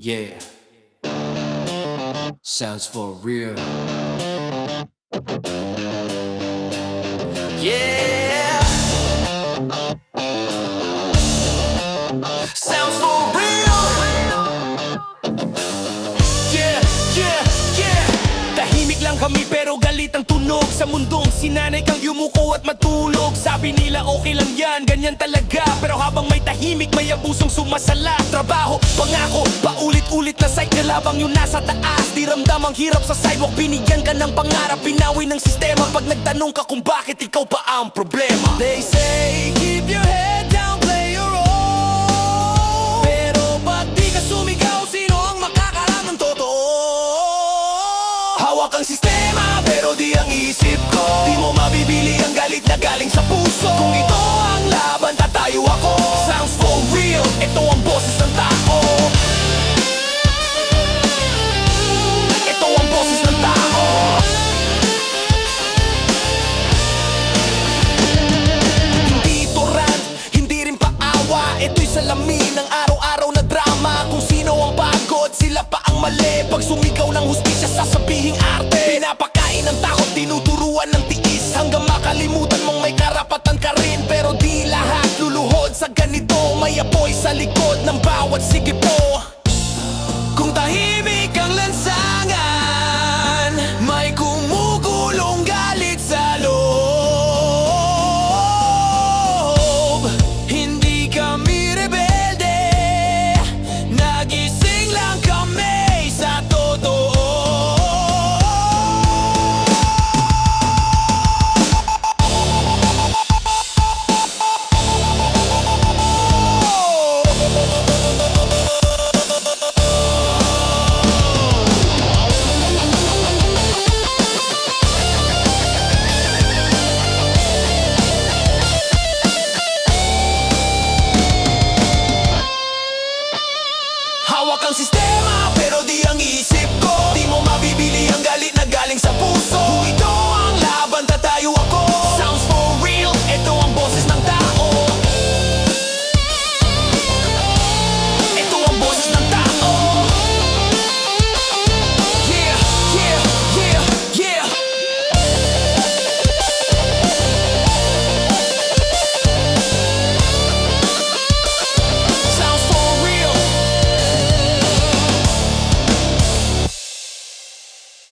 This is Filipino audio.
Yeah, sounds for real. Yeah, sounds for real. Yeah, yeah, yeah. Tahimik lang kami pero galit ang tunog sa mundong sinanay kang yumuko at matulog. Sabi nila okay lang yan, ganyan talaga. Pero habang may tahimik, may abusong sumasala. Trabaho, pangako, paulit-ulit na sight na labang yung nasa taas. Di ramdam ang hirap sa sidewalk, binigyan ka ng pangarap, binawi ng sistema. Pag nagtanong ka kung bakit ikaw pa ang problema. They say, keep your head down, play your role. Pero pag di ka sumigaw, sino ang makakalam ng totoo? Hawak ang sistema, pero di ang isip ko. Di mo mabibili ang galit na galing sa puso. Kung ito ang laban, tatayo ako. Sounds for real, ito ang boses ng tao. Ito ang boses ng tao. Hindi ito rant, hindi rin paawa. Ito'y salamin ng araw-araw na drama. Kung sino ang pagod, sila pa ang mali. Pag sumigaw ng hustisya, sasabihing arte. Pinapakain ng takot, tinuturuan ng tiis. Hanggang makalimutan mong may karapatan ka rin. Pero di lahat luluhod sa ganito. May apoy sa likod ng bawat sigipo.